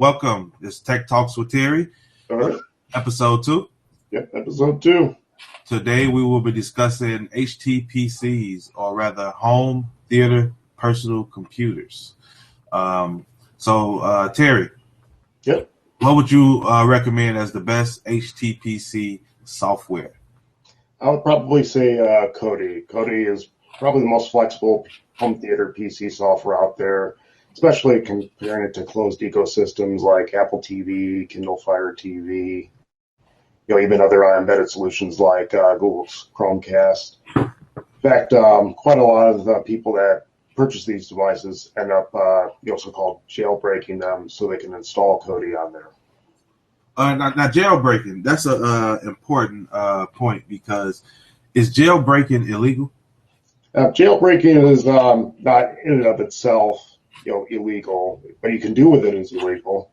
Welcome. It's Tech Talks with Terry, All right. episode 2. Yep, episode 2. Today we will be discussing HTPCs, or rather home theater personal computers. Terry, Yep. what would you recommend as the best HTPC software? I would probably say Kodi. Kodi is probably the most flexible home theater PC software out there, especially comparing it to closed ecosystems like Apple TV, Kindle Fire TV, even other embedded solutions like Google's Chromecast. In fact, quite a lot of the people that purchase these devices end up so-called jailbreaking them so they can install Kodi on there. Now jailbreaking, that's an important point, because is jailbreaking illegal? Jailbreaking is not in and of itself, illegal. What you can do with it is illegal.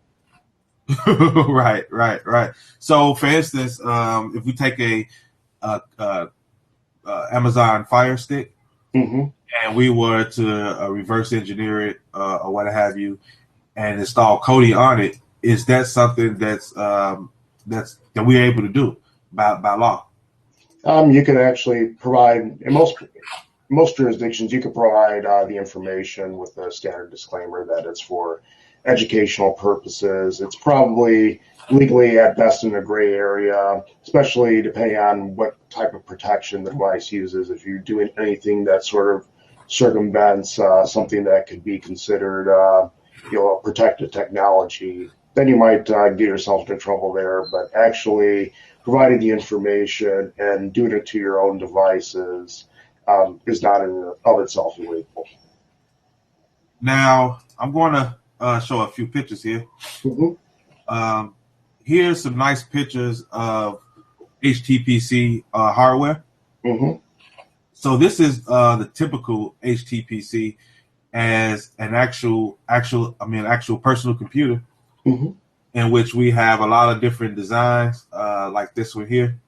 Right. So, for instance, if we take a Amazon Fire Stick, Mm-hmm. and we were to reverse engineer it or what have you, and install Kodi on it, is that something that we're able to do by law? You can actually provide, in most jurisdictions, you can provide the information with a standard disclaimer that it's for educational purposes. It's probably legally at best in a gray area, especially depending on what type of protection the device uses. If you're doing anything that sort of circumvents something that could be considered a protected technology, then you might get yourself into trouble there. But actually providing the information and doing it to your own devices is not in of itself illegal. Now, I'm going to show a few pictures here. Mm-hmm. Here's some nice pictures of HTPC hardware. Mm-hmm. So this is the typical HTPC as an actual personal computer, Mm-hmm. in which we have a lot of different designs, like this one here,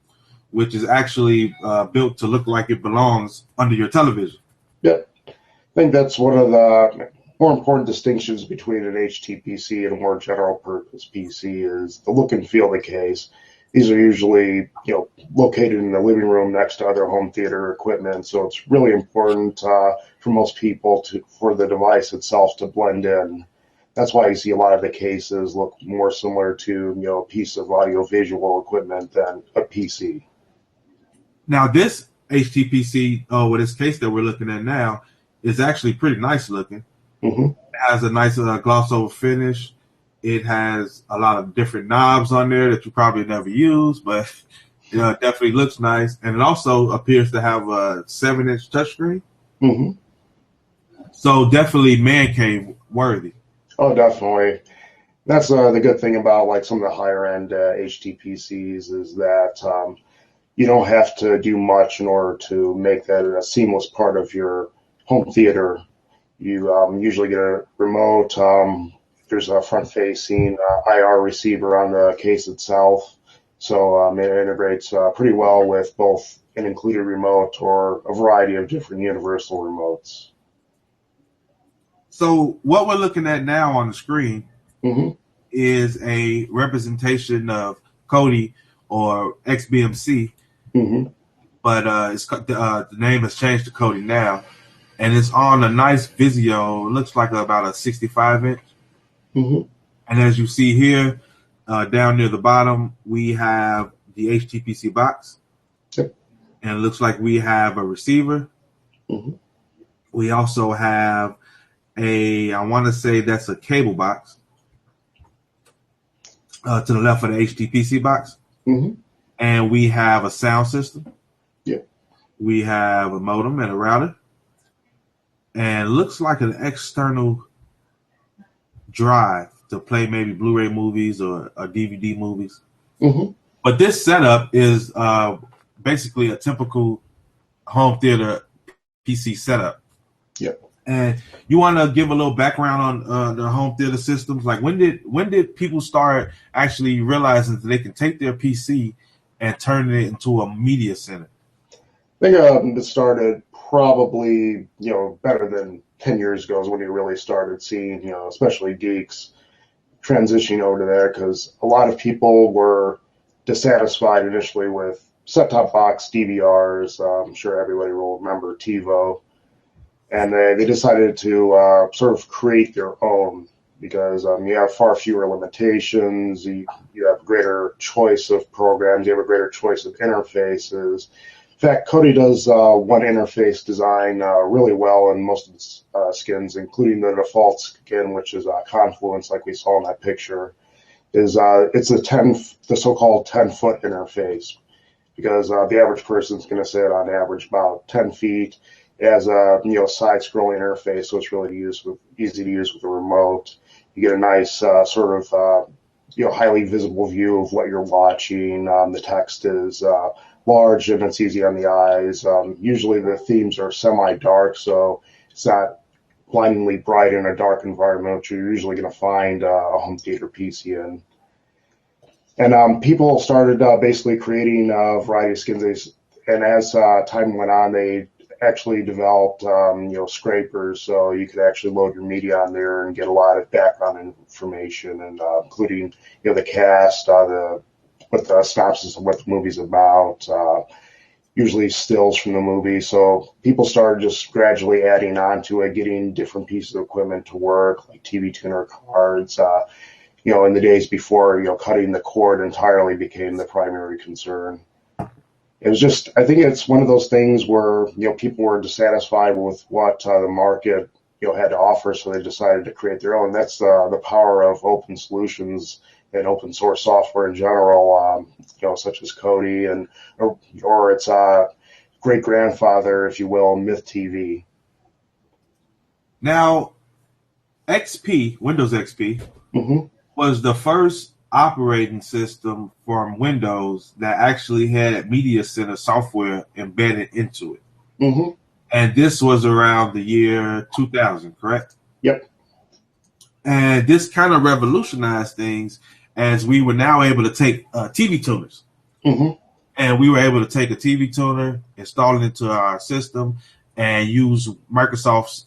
which is actually built to look like it belongs under your television. Yep. I think that's one of the more important distinctions between an HTPC and a more general purpose PC is the look and feel of the case. These are usually, located in the living room next to other home theater equipment, so it's really important for most people for the device itself to blend in. That's why you see a lot of the cases look more similar to, a piece of audiovisual equipment than a PC. Now, this HTPC, with this case that we're looking at now, is actually pretty nice looking. Mm-hmm. It has a nice gloss over finish. It has a lot of different knobs on there that you probably never use, but it definitely looks nice. And it also appears to have a 7-inch touchscreen. Mm-hmm. So definitely man cave worthy. Oh, definitely. That's the good thing about like some of the higher end HTPCs is that you don't have to do much in order to make that a seamless part of your home theater. You usually get a remote. There's a front-facing IR receiver on the case itself, so it integrates pretty well with both an included remote or a variety of different universal remotes. So what we're looking at now on the screen Mm-hmm. is a representation of Kodi or XBMC, Mm-hmm. but the name has changed to Kodi now, and it's on a nice Vizio. It looks like about a 65-inch. Mm-hmm. And as you see here, down near the bottom, we have the HTPC box. Yep. And it looks like we have a receiver. Mm-hmm. We also have I want to say that's a cable box to the left of the HTPC box. Mm-hmm. And we have a sound system. Yep. We have a modem and a router. And it looks like an external drive to play maybe Blu-ray movies or DVD movies. Mm-hmm. But this setup is basically a typical home theater PC setup. Yep. And you want to give a little background on the home theater systems? Like when did people start actually realizing that they can take their PC and turn it into a media center? I think it started probably, better than 10 years ago is when you really started seeing, especially geeks transitioning over to there because a lot of people were dissatisfied initially with set-top box DVRs. I'm sure everybody will remember TiVo. And they decided to sort of create their own because you have far fewer limitations, you have greater choice of programs, you have a greater choice of interfaces. In fact, Kodi does one interface design really well in most of its skins, including the default skin, which is Confluence, like we saw in that picture. It's the so-called 10-foot interface, because the average person is going to sit on average about 10 feet. It has a side-scrolling interface, so it's really easy to use with a remote. You get a nice sort of highly visible view of what you're watching. The text is large and it's easy on the eyes. Usually the themes are semi-dark, so it's not blindingly bright in a dark environment, which you're usually going to find a home theater PC in. And people started basically creating a variety of skins. And as time went on, they actually developed scrapers, so you could actually load your media on there and get a lot of background information, and including the cast, what the synopsis of what the movie's about, usually stills from the movie. So people started just gradually adding on to it, getting different pieces of equipment to work, like TV tuner cards. In the days before, cutting the cord entirely became the primary concern. It was just, I think it's one of those things where, people were dissatisfied with what the market, had to offer, so they decided to create their own. That's the power of open solutions and open source software in general, such as Kodi or its great grandfather, if you will, Myth TV. Now, Windows XP, was the first operating system from Windows that actually had Media Center software embedded into it. And this was around the year 2000, correct? Yep. And this kind of revolutionized things, as we were now able to take TV tuners. And we were able to take a TV tuner, install it into our system, and use Microsoft's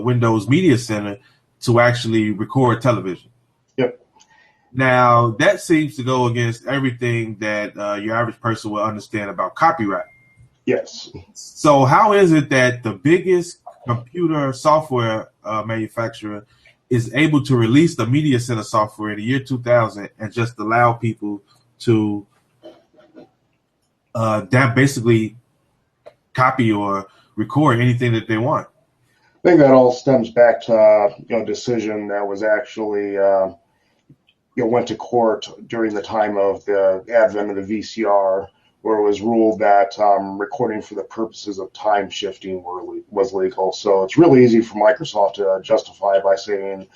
Windows Media Center to actually record television. Yep. Now, that seems to go against everything that your average person will understand about copyright. Yes. So how is it that the biggest computer software manufacturer is able to release the Media Center software in the year 2000 and just allow people to that basically copy or record anything that they want? I think that all stems back to a decision that was actually went to court during the time of the advent of the VCR, where it was ruled that recording for the purposes of time shifting was legal. So it's really easy for Microsoft to justify by saying,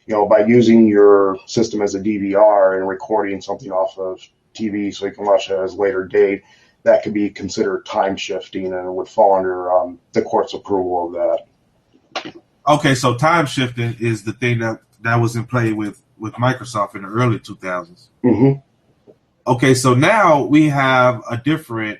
by using your system as a DVR and recording something off of TV so you can watch it at a later date, that could be considered time shifting, and it would fall under the court's approval of that. Okay, so time shifting is the thing that was in play with Microsoft in the early 2000s. Okay, so now we have a different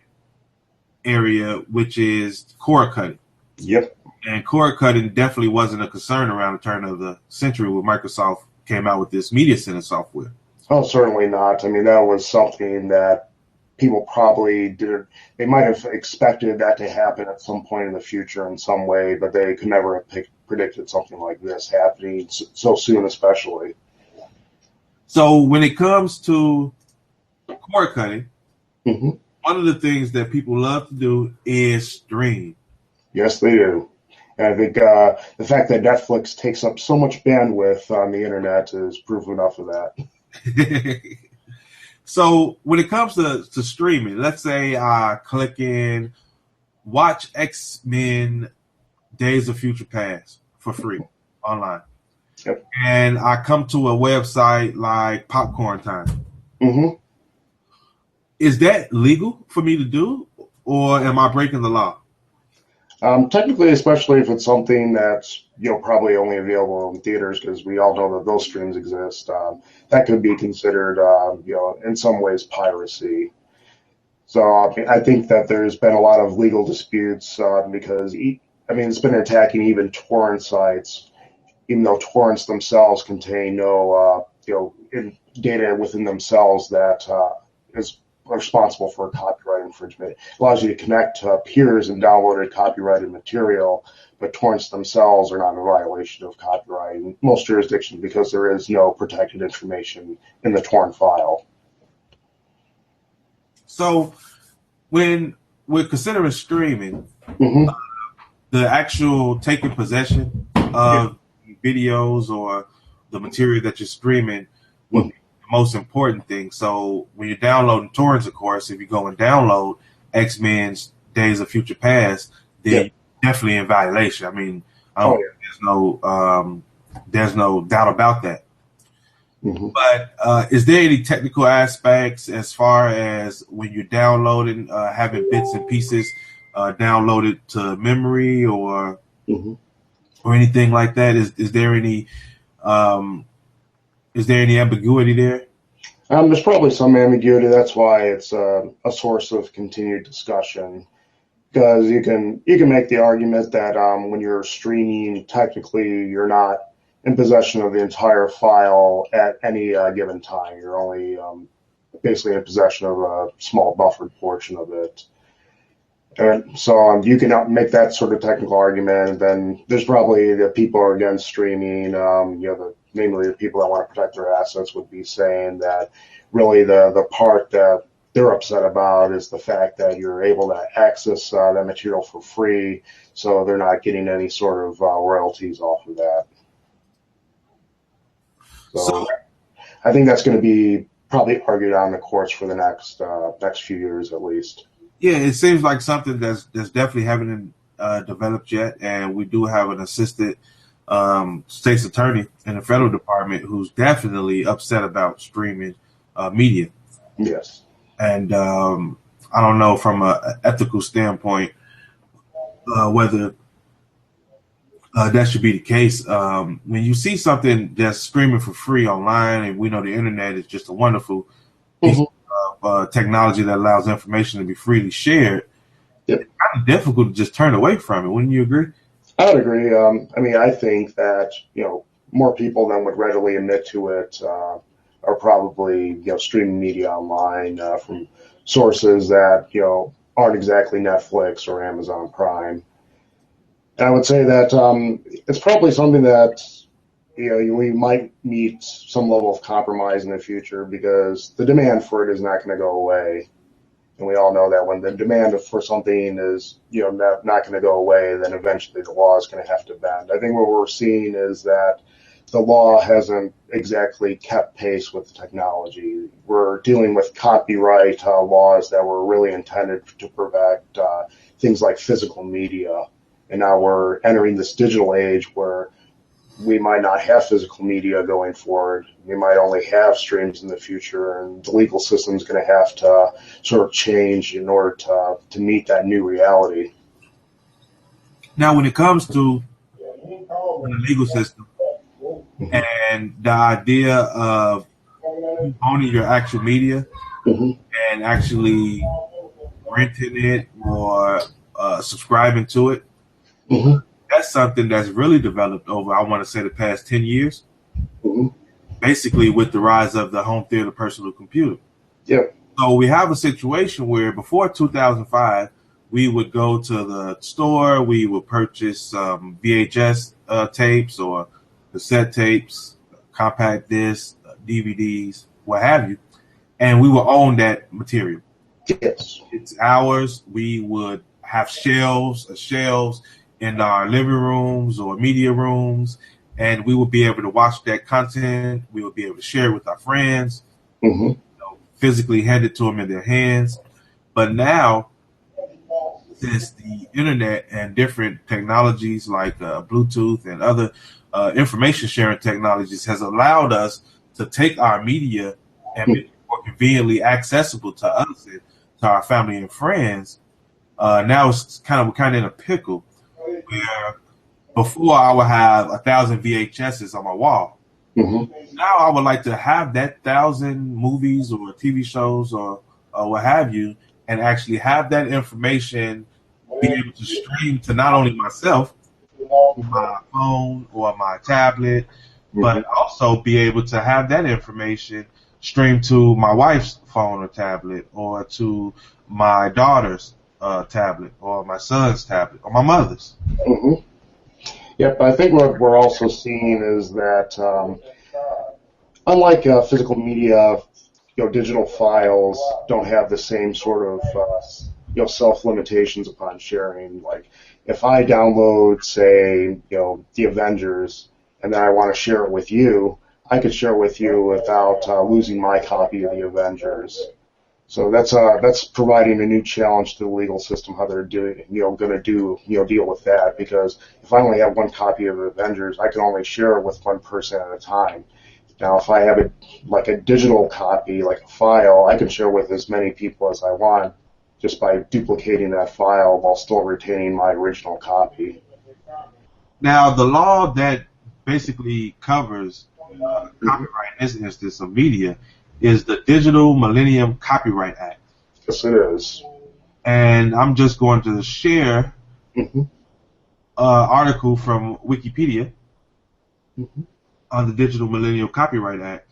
area, which is cord cutting. Yep. And cord cutting definitely wasn't a concern around the turn of the century when Microsoft came out with this Media Center software. Oh, certainly not. I mean, that was something that people probably didn't. They might have expected that to happen at some point in the future in some way, but they could never have predicted something like this happening so soon, especially. So when it comes to cord cutting, one of the things that people love to do is stream. Yes, they do. And I think the fact that Netflix takes up so much bandwidth on the internet is proof enough of that. So when it comes to streaming, let's say I click in Watch X-Men Days of Future Past for free online. Yep. And I come to a website like Popcorn Time. Is that legal for me to do, or am I breaking the law? Technically, especially if it's something that's probably only available in theaters, because we all know that those streams exist. That could be considered, in some ways, piracy. So I think that there's been a lot of legal disputes because it's been attacking even torrent sites, even though torrents themselves contain no in data within themselves that is responsible for copyright infringement. It allows you to connect to peers and downloaded copyrighted material, but torrents themselves are not in violation of copyright in most jurisdictions because there is no protected information in the torrent file. So when we're considering streaming, the actual taking possession of videos or the material that you're streaming would be the most important thing. So when you're downloading torrents, of course, if you go and download X-Men's Days of Future Past, then you're definitely in violation. I mean, there's no doubt about that. But is there any technical aspects as far as when you're downloading, having bits and pieces downloaded to memory or anything like that? Is there any ambiguity there? There's probably some ambiguity. That's why it's a source of continued discussion. Because you can make the argument that when you're streaming, technically you're not in possession of the entire file at any given time. You're only basically in possession of a small buffered portion of it. And so you can make that sort of technical argument. And then there's probably the people who are against streaming, namely the people that want to protect their assets would be saying that really the part that they're upset about is the fact that you're able to access that material for free, so they're not getting any sort of royalties off of that. So I think that's going to be probably argued on the courts for the next few years at least. Yeah, it seems like something that's definitely haven't developed yet, and we do have an assistant state's attorney in the federal department who's definitely upset about streaming media. Yes. And I don't know from an ethical standpoint whether that should be the case. When you see something that's streaming for free online, and we know the internet is just a wonderful piece of technology that allows information to be freely shared, it's kind of difficult to just turn away from it. Wouldn't you agree? I would agree. I mean, I think that more people than would readily admit to it are probably streaming media online from sources that aren't exactly Netflix or Amazon Prime. And I would say that it's probably something that we might meet some level of compromise in the future because the demand for it is not going to go away. And we all know that when the demand for something is not going to go away, then eventually the law is going to have to bend. I think what we're seeing is that the law hasn't exactly kept pace with the technology. We're dealing with copyright laws that were really intended to protect things like physical media. And now we're entering this digital age where we might not have physical media going forward. We might only have streams in the future, and the legal system is going to have to sort of change in order to meet that new reality. Now, when it comes to the legal system and the idea of owning your actual media and actually renting it or subscribing to it, that's something that's really developed over, I want to say, the past 10 years, basically with the rise of the home theater personal computer. So we have a situation where before 2005, we would go to the store, we would purchase VHS tapes or cassette tapes, compact discs, DVDs, what have you, and we would own that material. It's ours. We would have shelves in our living rooms or media rooms, and we would be able to watch that content. We would be able to share it with our friends, physically hand it to them in their hands. But now, since the internet and different technologies like Bluetooth and other information sharing technologies has allowed us to take our media and make it more conveniently accessible to us and to our family and friends, now it's kind of in a pickle where before I would have 1,000 VHSs on my wall. Now I would like to have that 1,000 movies or TV shows or what have you, and actually have that information be able to stream to not only myself, my phone or my tablet but also be able to have that information streamed to my wife's phone or tablet, or to my daughter's tablet, or my son's tablet, or my mother's. Mm-hmm. Yep, I think what we're also seeing is that unlike physical media, digital files don't have the same sort of self-limitations upon sharing. Like if I download, say, the Avengers, and then I want to share it with you, I could share it with you without losing my copy of the Avengers. So that's providing a new challenge to the legal system, how they're doing, going to deal with that. Because if I only have one copy of Avengers, I can only share it with one person at a time. Now, if I have a digital copy, like a file, I can share with as many people as I want just by duplicating that file while still retaining my original copy. Now, the law that basically covers copyright in this instance of media is the Digital Millennium Copyright Act. Yes, it is. And I'm just going to share an article from Wikipedia on the Digital Millennium Copyright Act.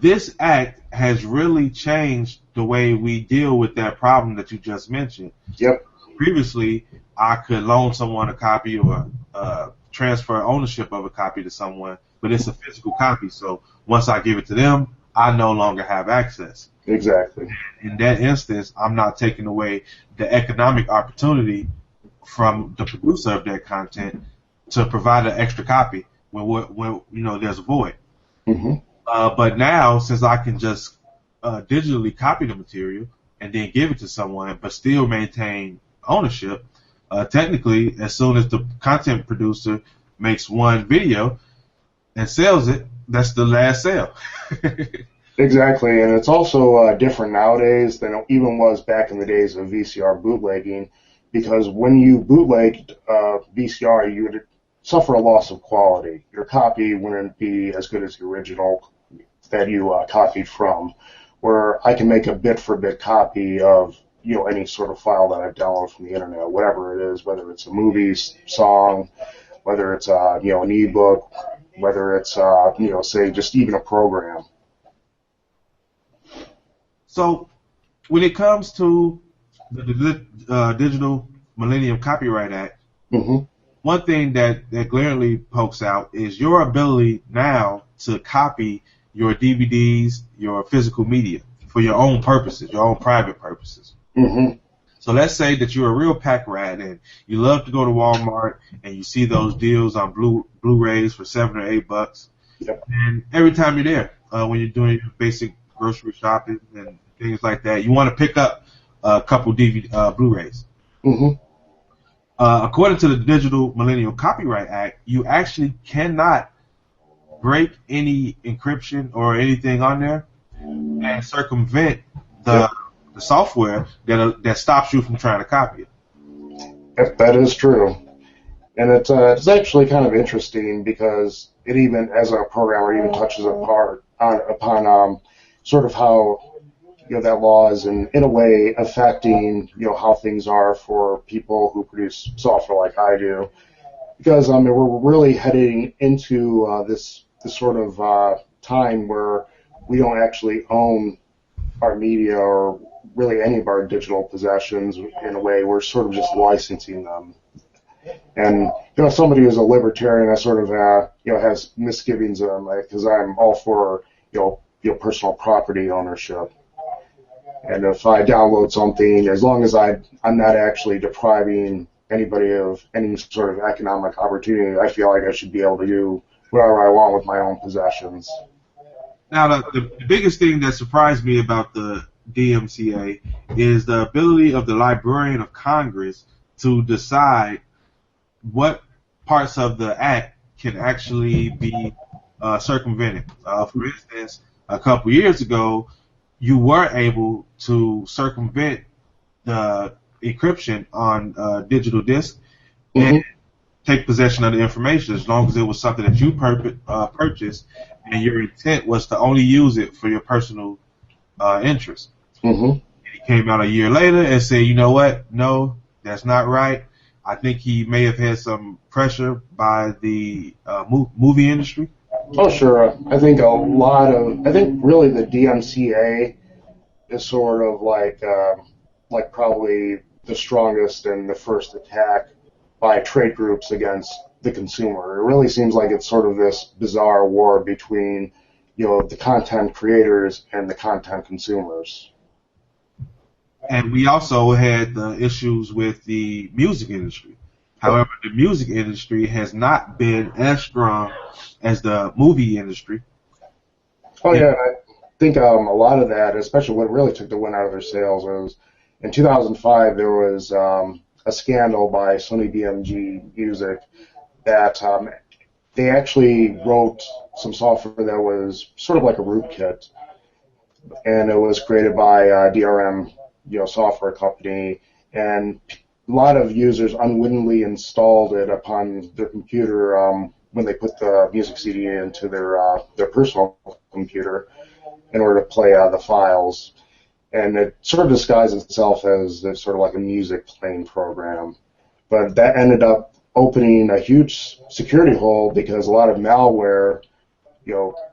This act has really changed the way we deal with that problem that you just mentioned. Yep. Previously, I could loan someone a copy or transfer ownership of a copy to someone, but it's a physical copy, so once I give it to them, I no longer have access. Exactly. In that instance, I'm not taking away the economic opportunity from the producer of that content to provide an extra copy when there's a void. But now, since I can just digitally copy the material and then give it to someone, but still maintain ownership, technically, as soon as the content producer makes one video and sells it, that's the last sale. Exactly, and it's also different nowadays than it even was back in the days of VCR bootlegging, because when you bootlegged VCR, you would suffer a loss of quality. Your copy wouldn't be as good as the original that you copied from, where I can make a bit-for-bit copy of any sort of file that I've downloaded from the internet, whatever it is, whether it's a movie, song, whether it's an ebook, whether it's say just even a program. So when it comes to the Digital Millennium Copyright Act, one thing that glaringly pokes out is your ability now to copy your DVDs, your physical media, for your own purposes, your own private purposes. So let's say that you're a real pack rat and you love to go to Walmart and you see those deals on Blu-rays for $7 or $8. Yep. And every time you're there, when you're doing your basic grocery shopping and things like that, you want to pick up a couple Blu-rays. According to the Digital Millennium Copyright Act, you actually cannot break any encryption or anything on there and circumvent the software that stops you from trying to copy it. Yep, that is true. And it's actually kind of interesting because it even, as a programmer, even touches upon sort of how that law is in a way affecting how things are for people who produce software like I do, because we're really heading into this sort of time where we don't actually own our media or really any of our digital possessions. In a way, we're sort of just licensing them. And somebody who's a libertarian, I sort of has misgivings because I'm all for personal property ownership. And if I download something, as long as I'm not actually depriving anybody of any sort of economic opportunity, I feel like I should be able to do whatever I want with my own possessions. Now, the biggest thing that surprised me about the DMCA is the ability of the Librarian of Congress to decide what parts of the act can actually be circumvented. For instance, a couple years ago, you were able to circumvent the encryption on digital disc and take possession of the information as long as it was something that you purchased and your intent was to only use it for your personal interest. He came out a year later and said, you know what? No, that's not right. I think he may have had some pressure by the movie industry. Oh, sure. I think really the DMCA is sort of like probably the strongest and the first attack by trade groups against the consumer. It really seems like it's sort of this bizarre war between, the content creators and the content consumers. And we also had the issues with the music industry. However, the music industry has not been as strong as the movie industry. Oh, yeah. I think a lot of that, especially what really took the wind out of their sails, was in 2005 there was a scandal by Sony BMG Music that they actually wrote some software that was sort of like a rootkit, and it was created by DRM, software company, and a lot of users unwittingly installed it upon their computer when they put the music CD into their personal computer in order to play the files. And it sort of disguised itself as sort of like a music playing program. But that ended up opening a huge security hole because a lot of malware,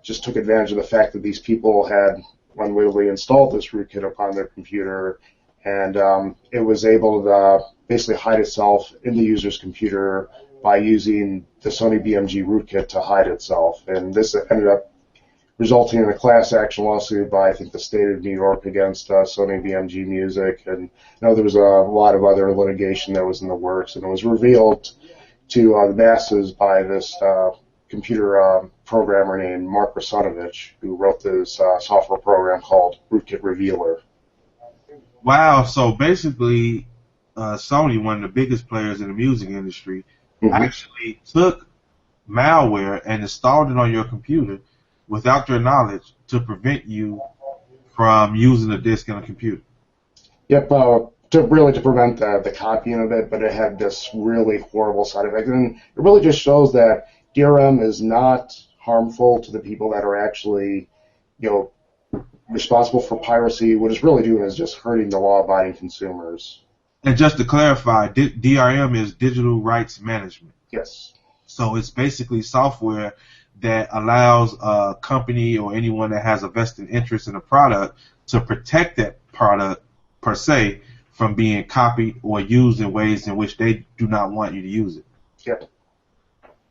just took advantage of the fact that these people had unwittingly installed this rootkit upon their computer, and it was able to basically hide itself in the user's computer by using the Sony BMG rootkit to hide itself. And this ended up resulting in a class action lawsuit by, I think, the state of New York against Sony BMG Music. And there was a lot of other litigation that was in the works, and it was revealed to the masses by this computer programmer named Mark Rusanovich, who wrote this software program called Rootkit Revealer. Wow, so basically Sony, one of the biggest players in the music industry, actually took malware and installed it on your computer without your knowledge to prevent you from using a disk in a computer. Yep, to prevent the copying of it, but it had this really horrible side effect. And it really just shows that DRM is not harmful to the people that are actually, responsible for piracy. What it's really doing is just hurting the law-abiding consumers. And just to clarify, DRM is digital rights management. Yes. So it's basically software that allows a company or anyone that has a vested interest in a product to protect that product, per se, from being copied or used in ways in which they do not want you to use it. Yep.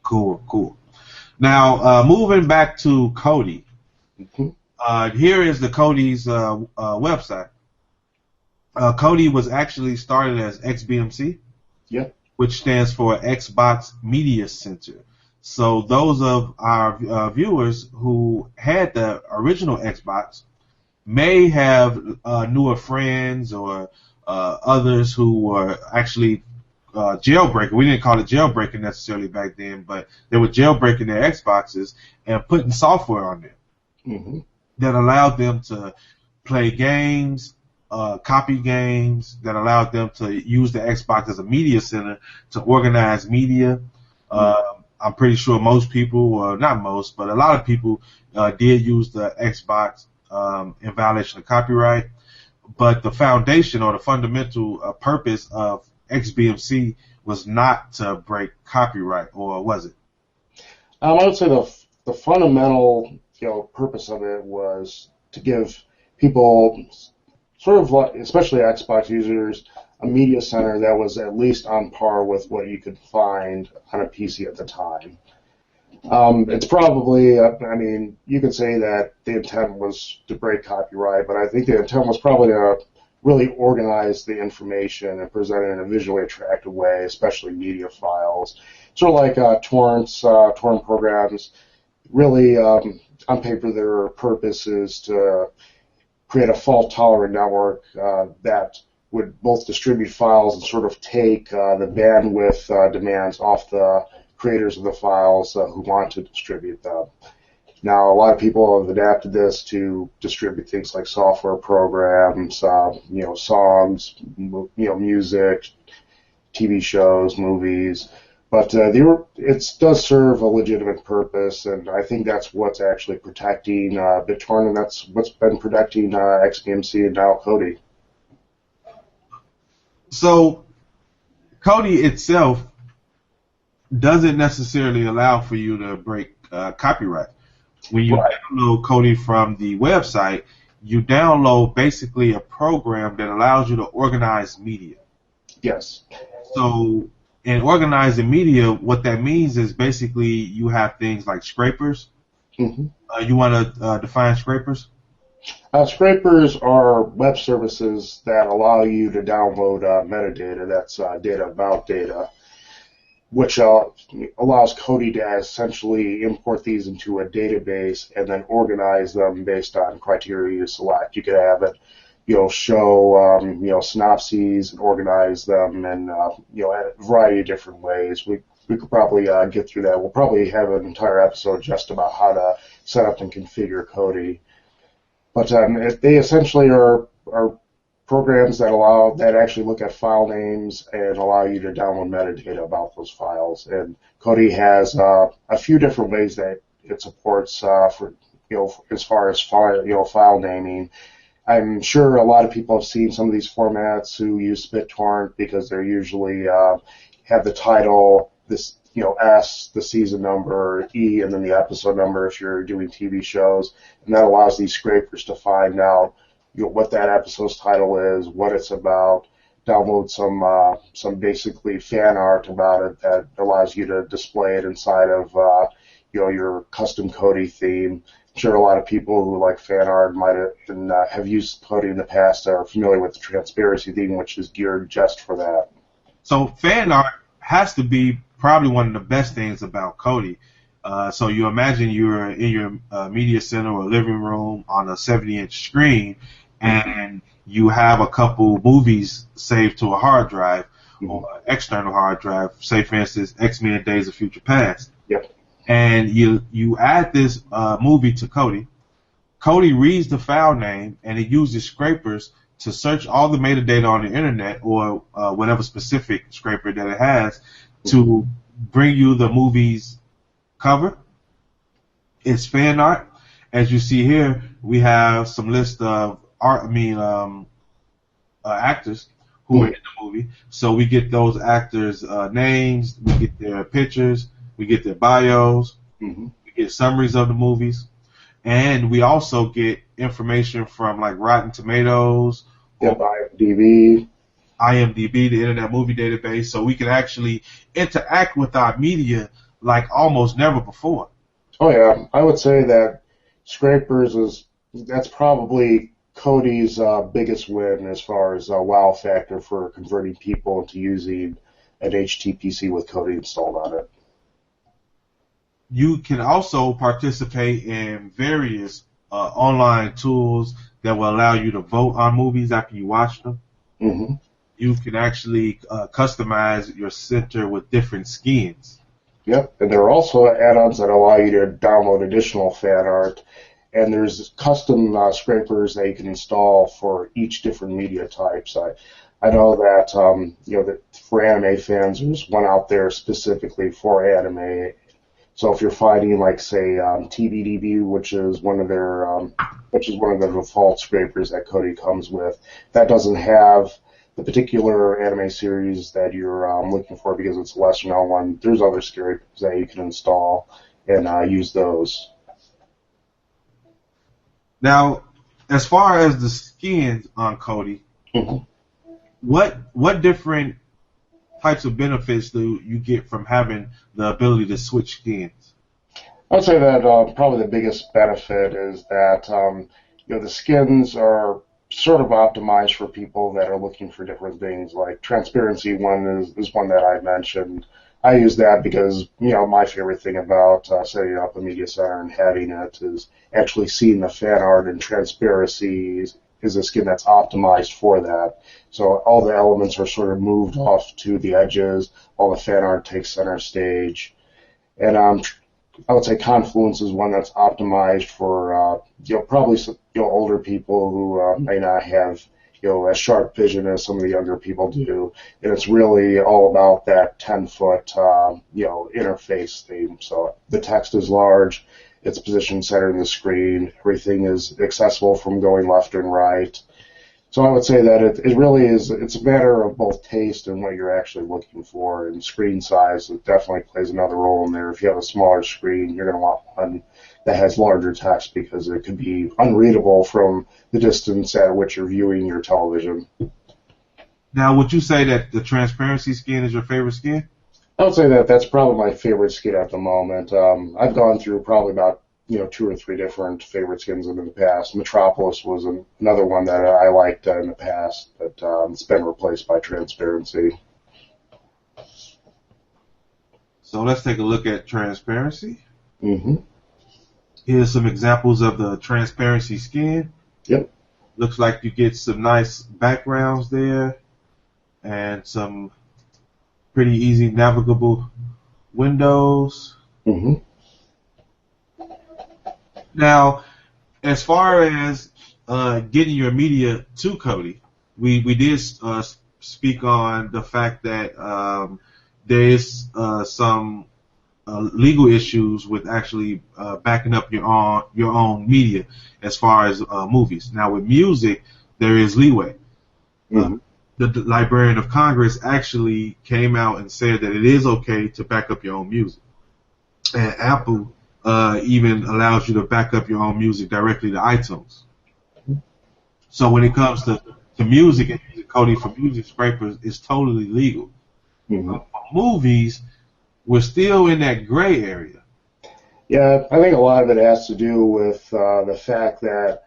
Cool. Now, moving back to Kodi. Here is the Kodi's website. Kodi was actually started as XBMC, which stands for Xbox Media Center. So those of our viewers who had the original Xbox may have newer friends or others who were actually jailbreaking. We didn't call it jailbreaking necessarily back then, but they were jailbreaking their Xboxes and putting software on them that allowed them to play games, copy games, that allowed them to use the Xbox as a media center to organize media. I'm pretty sure most people, well, not most, but a lot of people did use the Xbox in violation of copyright. But the foundation or the fundamental purpose of XBMC was not to break copyright, or was it? I would say the fundamental purpose of it was to give people, sort of like, especially Xbox users, a media center that was at least on par with what you could find on a PC at the time. It's probably, you could say that the intent was to break copyright, but I think the intent was probably to really organize the information and present it in a visually attractive way, especially media files. Sort of like torrent programs. Really, on paper, their purpose is to create a fault-tolerant network that would both distribute files and sort of take the bandwidth demands off the creators of the files who want to distribute them. Now, a lot of people have adapted this to distribute things like software programs, songs, music, TV shows, movies. But it does serve a legitimate purpose, and I think that's what's actually protecting BitTorrent, and that's what's been protecting XBMC and now Kodi. So Kodi itself doesn't necessarily allow for you to break copyright. When you download Kodi from the website, you download basically a program that allows you to organize media. Yes. So in organizing media, what that means is basically you have things like scrapers. Mm-hmm. You want to define scrapers? Scrapers are web services that allow you to download metadata, that's data about data, which allows Kodi to essentially import these into a database and then organize them based on criteria you select. You could have it, show, synopses and organize them in, a variety of different ways. We could probably get through that. We'll probably have an entire episode just about how to set up and configure Kodi. But they essentially are programs that actually look at file names and allow you to download metadata about those files. And Kodi has a few different ways that it supports for as far as file naming. I'm sure a lot of people have seen some of these formats who use BitTorrent because they're usually have the title, this S, the season number, E, and then the episode number if you're doing TV shows, and that allows these scrapers to find out what that episode's title is, what it's about, download some basically fan art about it that allows you to display it inside of your custom Kodi theme. I'm sure a lot of people who like fan art might have used Kodi in the past are familiar with the transparency theme, which is geared just for that. So fan art has to be probably one of the best things about Kodi. So you imagine you're in your media center or living room on a 70-inch screen, and you have a couple movies saved to a hard drive or external hard drive, say for instance X-Men Days of Future Past. Yep. And you add this movie to Kodi. Kodi reads the file name and it uses scrapers to search all the metadata on the internet or whatever specific scraper that it has to bring you the movie's cover. It's fan art. As you see here, we have some list of actors who are in the movie. So we get those actors' names, we get their pictures, we get their bios, we get summaries of the movies, and we also get information from like Rotten Tomatoes, IMDb, the Internet Movie Database, so we can actually interact with our media like almost never before. Oh yeah, I would say that scrapers that's probably Kodi's biggest win as far as wow factor for converting people into using an HTPC with Kodi installed on it. You can also participate in various online tools that will allow you to vote on movies after you watch them. Mm-hmm. You can actually customize your center with different skins. Yep, and there are also add-ons that allow you to download additional fan art, and there's custom scrapers that you can install for each different media types. I know that that for anime fans, there's one out there specifically for anime. So if you're finding like say TVDB, which is one of the default scrapers that Kodi comes with, that doesn't have the particular anime series that you're looking for because it's a lesser known one. There's other scrapers that you can install and use those. Now, as far as the skins on Kodi, what different types of benefits do you get from having the ability to switch skins? I'd say that probably the biggest benefit is that the skins are sort of optimized for people that are looking for different things. Like transparency one is one that I mentioned. I use that because my favorite thing about setting up a media center and having it is actually seeing the fan art, and transparency is a skin that's optimized for that. So all the elements are sort of moved off to the edges. All the fan art takes center stage, and I would say Confluence is one that's optimized for probably older people who may not have as sharp vision as some of the younger people do, and it's really all about that 10-foot interface theme. So the text is large, it's positioned center in the screen, everything is accessible from going left and right. So I would say that it really is, it's a matter of both taste and what you're actually looking for, and screen size it definitely plays another role in there. If you have a smaller screen, you're going to want one that has larger text because it could be unreadable from the distance at which you're viewing your television. Now, would you say that the transparency skin is your favorite skin? I would say that that's probably my favorite skin at the moment. I've gone through probably about 2 or 3 different favorite skins in the past. Metropolis was another one that I liked in the past, but it's been replaced by Transparency. So let's take a look at transparency. Mm-hmm. Here's some examples of the transparency skin. Yep. Looks like you get some nice backgrounds there and some pretty easy navigable windows. Mm-hmm. Now, as far as getting your media to Kodi, we did speak on the fact that there is some legal issues with actually backing up your own media as far as movies. Now, with music, there is leeway. Mm-hmm. The Librarian of Congress actually came out and said that it is okay to back up your own music, and Apple even allows you to back up your own music directly to iTunes. So when it comes to music and using Kodi for music scrapers, it's totally legal. Mm-hmm. Movies, we're still in that gray area. Yeah, I think a lot of it has to do with the fact that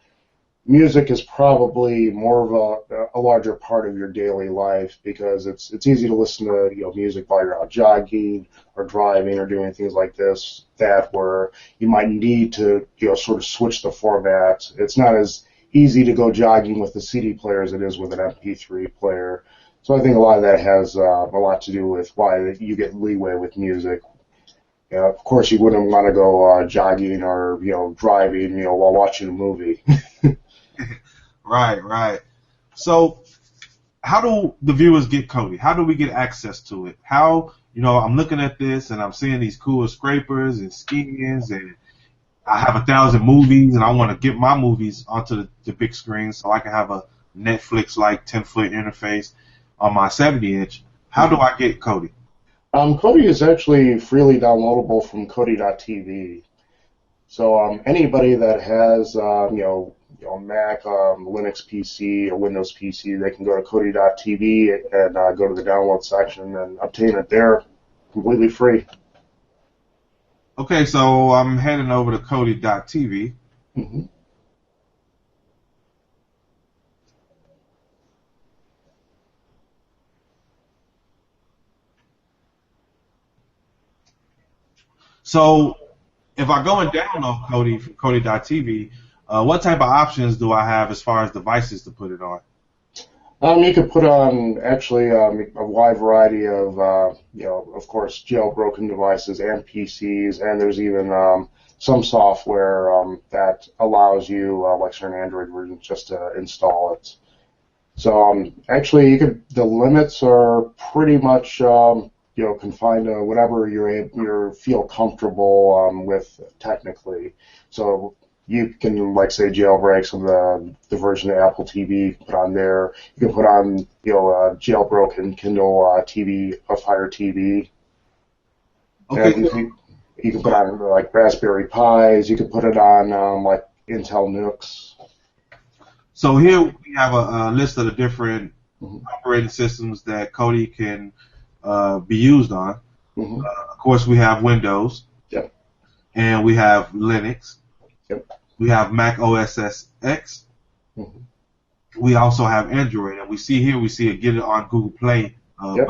music is probably more of a larger part of your daily life because it's easy to listen to music while you're out jogging or driving or doing things like this, that where you might need to sort of switch the format. It's not as easy to go jogging with the CD player as it is with an MP3 player. So I think a lot of that has a lot to do with why you get leeway with music. Of course, you wouldn't want to go jogging or driving while watching a movie. Right. So, how do the viewers get Kodi? How do we get access to it? How, I'm looking at this and I'm seeing these cool scrapers and skins, and I have 1,000 movies, and I want to get my movies onto the big screen so I can have a Netflix-like 10-foot interface on my 70-inch. How do I get Kodi? Kodi is actually freely downloadable from Kodi.tv. So anybody that has Mac, Linux PC, or Windows PC, they can go to Kodi.tv and go to the download section and obtain it there completely free. Okay, so I'm heading over to Kodi.tv. Mm-hmm. So if I go and download Kodi from Kodi.tv, what type of options do I have as far as devices to put it on? You could put on actually a wide variety of, of course, jailbroken devices and PCs, and there's even some software that allows you, like certain Android versions, just to install it. So actually, the limits are pretty much confined to whatever you feel comfortable with technically. So you can, like, say, jailbreak some of the version of Apple TV you can put on there. You can put on, jailbroken Kindle TV, a Fire TV. Okay. And you can put on, like, Raspberry Pis. You can put it on, like, Intel NUCs. So here we have a list of the different operating systems that Kodi can be used on. Mm-hmm. Of course, we have Windows. Yep. And we have Linux. Yep. We have Mac OS X. Mm-hmm. We also have Android, and we see it get it on Google Play. Yep.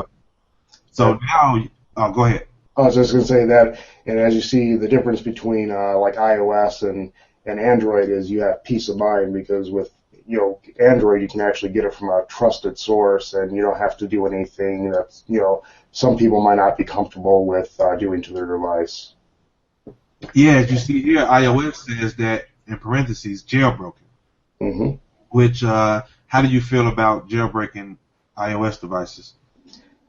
So now, go ahead. I was just going to say that, and as you see, the difference between like iOS and Android is you have peace of mind because with Android, you can actually get it from a trusted source, and you don't have to do anything that some people might not be comfortable with doing to their device. Yeah, as you see here, iOS says that in parentheses jailbroken. Mm-hmm. Which, how do you feel about jailbreaking iOS devices?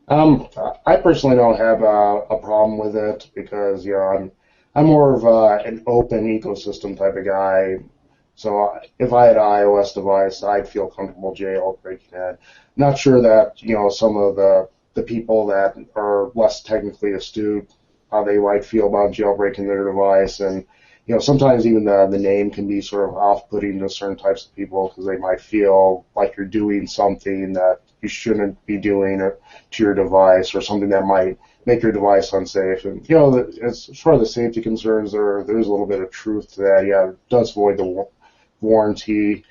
I personally don't have a problem with it because I'm more of an open ecosystem type of guy. So if I had an iOS device, I'd feel comfortable jailbreaking it. Not sure that, some of the people that are less technically astute, how they might feel about jailbreaking their device. And, sometimes even the name can be sort of off-putting to certain types of people because they might feel like you're doing something that you shouldn't be doing to your device, or something that might make your device unsafe. And, as far as the safety concerns, there's a little bit of truth to that. Yeah, it does void the warranty.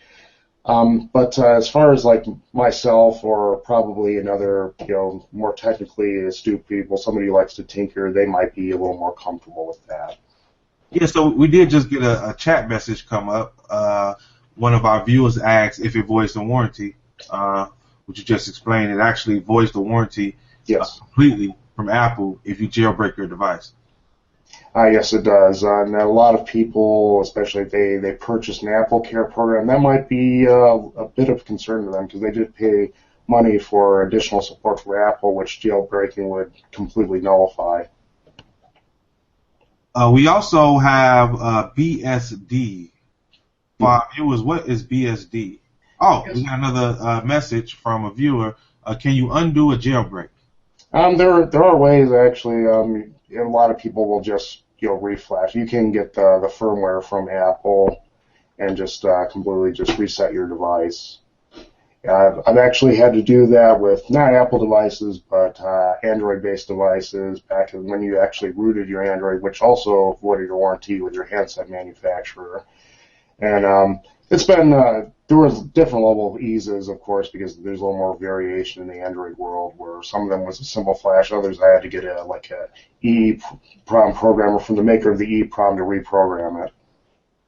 But as far as like myself, or probably another, more technically astute people, somebody who likes to tinker, they might be a little more comfortable with that. Yeah, so we did just get a chat message come up. One of our viewers asked if it voids the warranty, which you just explained. It actually voids the warranty Yes. completely from Apple if you jailbreak your device. Yes, it does. And a lot of people, especially if they purchase an Apple Care program, that might be a bit of concern to them because they did pay money for additional support from Apple, which jailbreaking would completely nullify. We also have BSD. For our viewers, what is BSD? Oh, Yes. we got another message from a viewer. Can you undo a jailbreak? There are ways actually. A lot of people will just reflash. You can get the firmware from Apple and just completely just reset your device. I've actually had to do that with not Apple devices, but Android-based devices back when you actually rooted your Android, which also voided your warranty with your handset manufacturer. And it's been there was a different level of eases, of course, because there's a little more variation in the Android world, where some of them was a simple flash, others I had to get a EEPROM programmer from the maker of the EEPROM to reprogram it.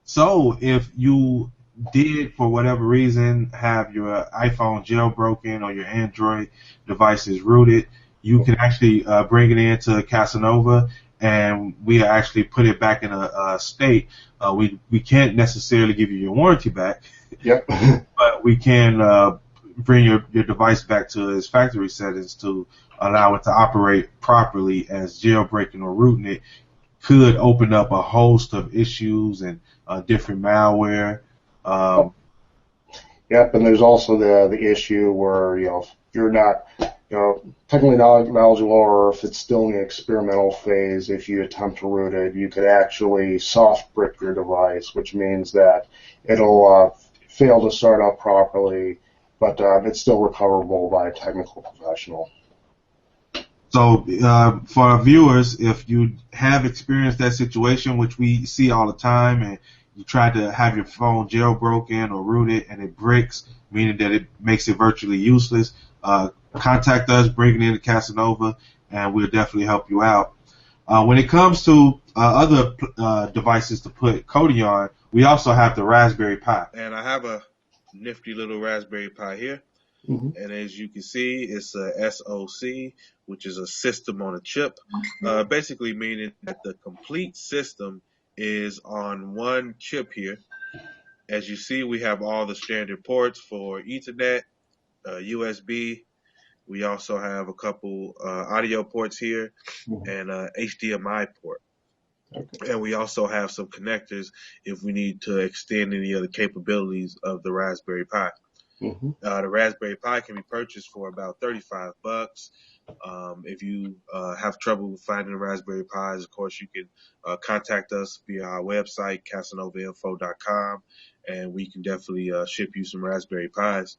So if you did, for whatever reason, have your iPhone jailbroken or your Android device is rooted, you can actually bring it into Casanova, and we actually put it back in a state. We can't necessarily give you your warranty back, Yep. but we can bring your device back to its factory settings to allow it to operate properly, as jailbreaking or rooting it could open up a host of issues and different malware. Yep, and there's also the issue where if you're not technically knowledgeable, or if it's still in the experimental phase, if you attempt to root it, you could actually soft brick your device, which means that it'll fail to start up properly, but it's still recoverable by a technical professional. So for our viewers, if you have experienced that situation, which we see all the time, and you try to have your phone jailbroken or rooted and it breaks, meaning that it makes it virtually useless, contact us, bring it into Casanova, and we'll definitely help you out. When it comes to other devices to put Kodi on, we also have the Raspberry Pi. And I have a nifty little Raspberry Pi here. Mm-hmm. And as you can see, it's a SoC, which is a system on a chip, basically meaning that the complete system is on one chip here. As you see, we have all the standard ports for Ethernet, USB. We also have a couple audio ports here, and HDMI port. Okay. And we also have some connectors if we need to extend any other capabilities of the Raspberry Pi. Mm-hmm. The Raspberry Pi can be purchased for about $35. If you have trouble finding the Raspberry Pis, of course, you can contact us via our website, casanovainfo.com, and we can definitely ship you some Raspberry Pis.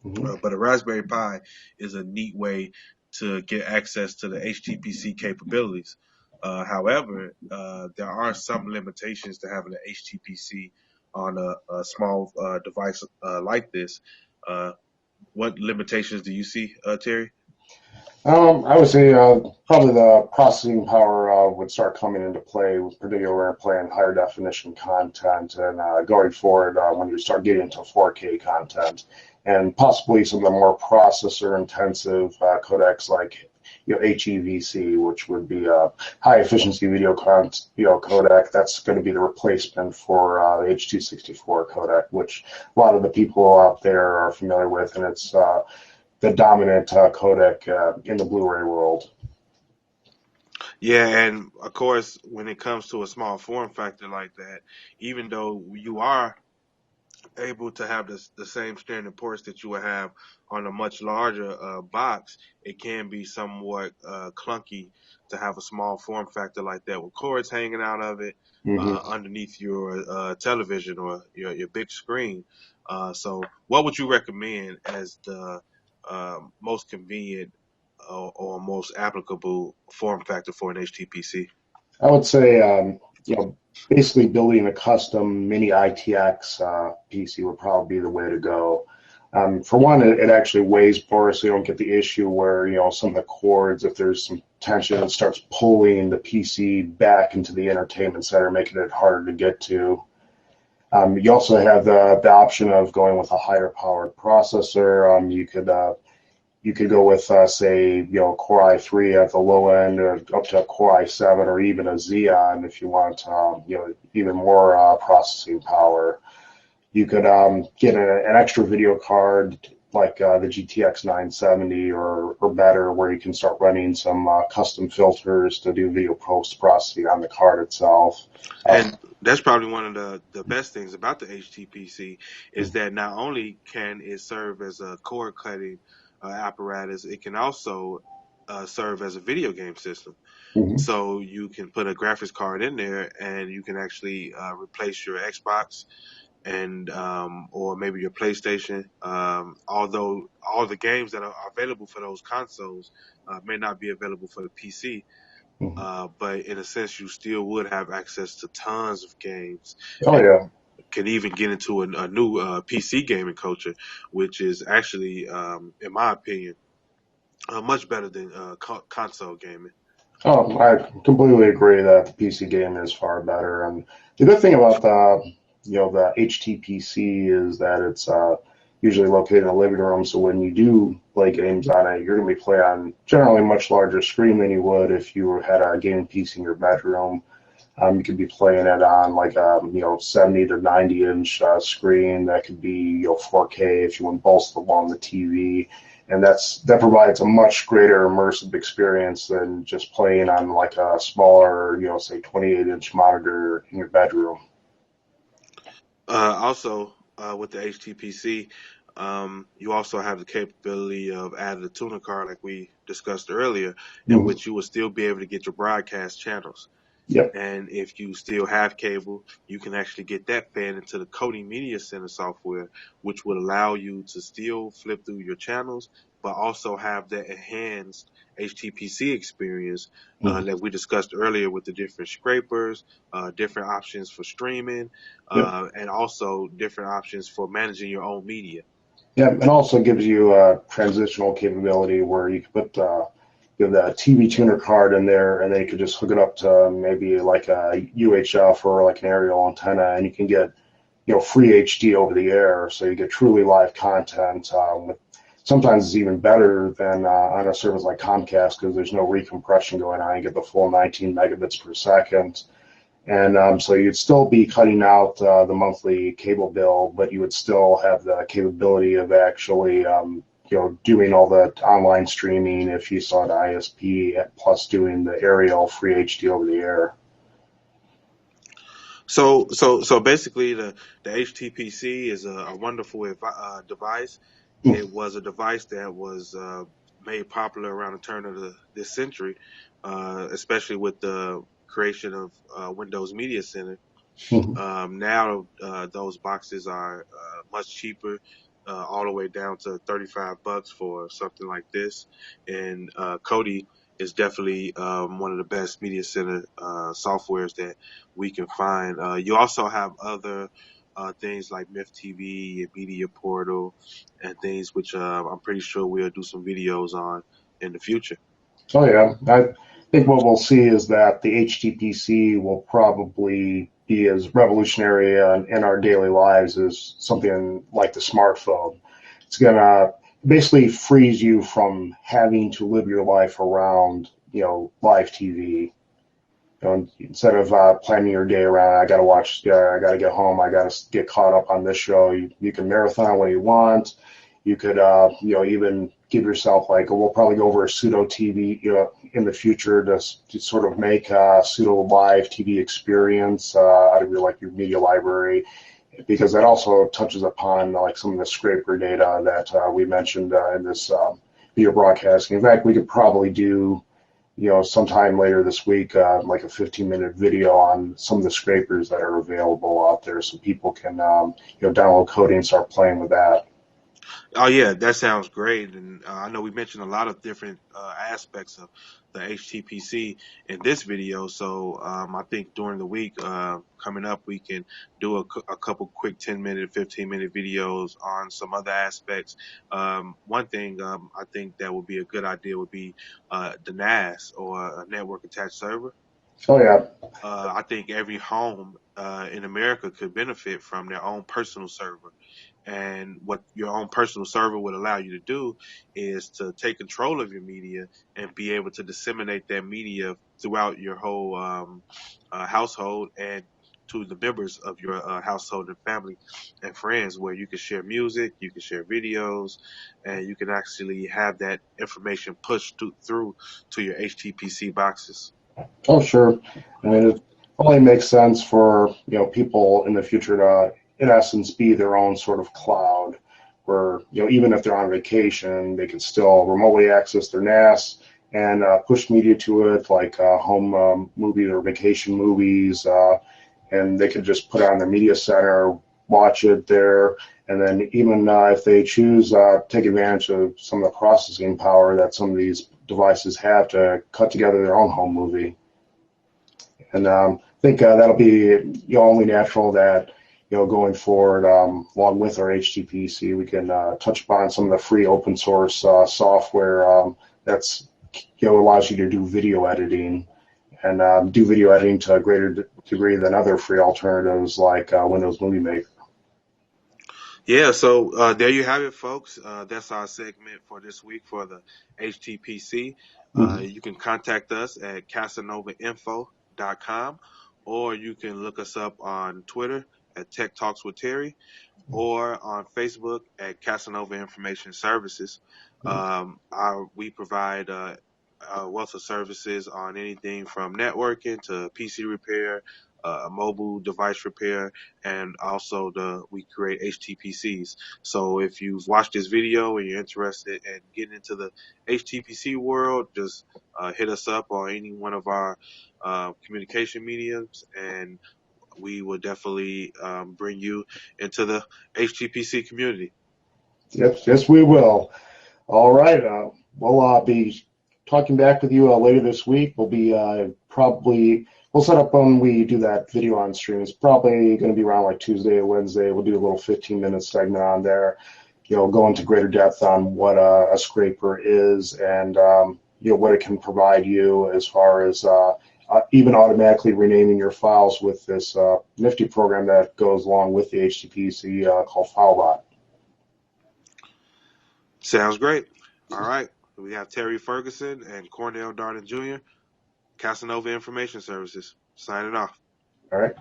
Mm-hmm. But a Raspberry Pi is a neat way to get access to the HTPC capabilities. However, there are some limitations to having an HTPC on a small device like this. What limitations do you see, Terry? I would say probably the processing power would start coming into play, particularly when playing higher definition content, and going forward when you start getting into 4K content, and possibly some of the more processor intensive codecs like HEVC, which would be a high efficiency video codec. That's going to be the replacement for the H.264 codec, which a lot of the people out there are familiar with, and it's the dominant codec in the Blu-ray world. Yeah, and of course, when it comes to a small form factor like that, even though you are able to have the same standard ports that you would have on a much larger box, it can be somewhat clunky to have a small form factor like that with cords hanging out of it Hmm. underneath your television or your big screen. So, what would you recommend as the most convenient or most applicable form factor for an HTPC? I would say, basically building a custom mini ITX PC would probably be the way to go. For one, it actually weighs more, so you don't get the issue where, some of the cords, if there's some tension, it starts pulling the PC back into the entertainment center, making it harder to get to. You also have the option of going with a higher powered processor. You could go with, say, Core i3 at the low end, or up to a Core i7, or even a Xeon if you want, even more processing power. You could get an extra video card like the GTX 970 or better, where you can start running some custom filters to do video post processing on the card itself. And that's probably one of the best things about the HTPC is that not only can it serve as a cord cutting apparatus, it can also serve as a video game system. Mhm. So you can put a graphics card in there, and you can actually replace your Xbox and or maybe your PlayStation. Although all the games that are available for those consoles may not be available for the PC, Mhm. but in a sense, you still would have access to tons of games, Oh and yeah. can even get into a new PC gaming culture, which is actually, in my opinion, much better than console gaming. Oh, I completely agree that the PC game is far better. And the good thing about the HTPC is that it's usually located in a living room. So when you do play games on it, you're going to be playing on generally a much larger screen than you would if you had a gaming PC in your bedroom. You could be playing it on like a 70 to 90 inch screen. That could be 4K if you want both along the TV, and that provides a much greater immersive experience than just playing on like a smaller, say 28-inch monitor in your bedroom. Also, with the HTPC, you also have the capability of adding a tuner card, like we discussed earlier, in Mhm. which you will still be able to get your broadcast channels. Yep. And if you still have cable, you can actually get that fed into the Kodi Media Center software, which would allow you to still flip through your channels, but also have that enhanced HTPC experience Mhm. that we discussed earlier with the different scrapers, different options for streaming, Yep. and also different options for managing your own media. Yeah, and also gives you transitional capability where you can put the TV tuner card in there, and then you could just hook it up to maybe like a UHF or like an aerial antenna, and you can get free HD over the air, so you get truly live content. Sometimes it's even better than on a service like Comcast because there's no recompression going on. You get the full 19 megabits per second. And so you'd still be cutting out the monthly cable bill, but you would still have the capability of actually, doing all the online streaming if you saw an ISP, plus doing the aerial free HD over the air. So basically, the HTPC is a wonderful device. It was a device that was made popular around the turn of this century, especially with the creation of Windows Media Center. Now those boxes are much cheaper, all the way down to $35 for something like this. And Kodi is definitely one of the best media center softwares that we can find. You also have other things like Myth TV and Media Portal and things which I'm pretty sure we'll do some videos on in the future. Oh yeah, I think what we'll see is that the HTPC will probably be as revolutionary in our daily lives as something like the smartphone. It's gonna basically frees you from having to live your life around, live TV. Instead of planning your day around, I got to watch, I got to get home, I got to get caught up on this show. You can marathon when you want. You could, even give yourself like, we'll probably go over a pseudo TV, in the future to sort of make a pseudo live TV experience out of your like your media library, because that also touches upon like some of the scraper data that we mentioned in this video broadcasting. In fact, we could probably do, sometime later this week, like a 15-minute video on some of the scrapers that are available out there, so people can, download coding and start playing with that. Oh yeah, that sounds great. And I know we mentioned a lot of different aspects of the HTPC in this video. So I think during the week coming up, we can do a couple quick 10-minute, 15-minute videos on some other aspects. One thing I think that would be a good idea would be the NAS, or a network attached server. Oh yeah. I think every home in America could benefit from their own personal server. And what your own personal server would allow you to do is to take control of your media and be able to disseminate that media throughout your whole household and to the members of your household and family and friends, where you can share music, you can share videos, and you can actually have that information pushed through to your HTPC boxes. Oh, sure. I mean, it only makes sense for, people in the future to, in essence, be their own sort of cloud where, even if they're on vacation, they can still remotely access their NAS and push media to it, like home movies or vacation movies, and they can just put it on their media center, watch it there, and then even if they choose, take advantage of some of the processing power that some of these devices have to cut together their own home movie. And I think that'll be only natural that going forward, along with our HTPC, we can touch upon some of the free open source software that's allows you to do video editing and do video editing to a greater degree than other free alternatives like Windows Movie Maker. Yeah, so there you have it, folks. That's our segment for this week for the HTPC. You can contact us at CasanovaInfo.com, or you can look us up on Twitter at Tech Talks with Terry, or on Facebook at Casanova Information Services. We provide a wealth of services on anything from networking to PC repair, mobile device repair, and also we create HTPCs. So if you've watched this video and you're interested in getting into the HTPC world, just hit us up on any one of our communication mediums, and we will definitely bring you into the HTPC community. Yes, we will. All right. We'll be talking back with you later this week. We'll be we'll set up when we do that video on stream. It's probably going to be around like Tuesday or Wednesday. We'll do a little 15-minute segment on there, go into greater depth on what a scraper is and, what it can provide you as far as even automatically renaming your files with this nifty program that goes along with the HTPC called FileBot. Sounds great. All right. We have Terry Ferguson and Cornel Darden Jr., Casanova Information Services, signing off. All right.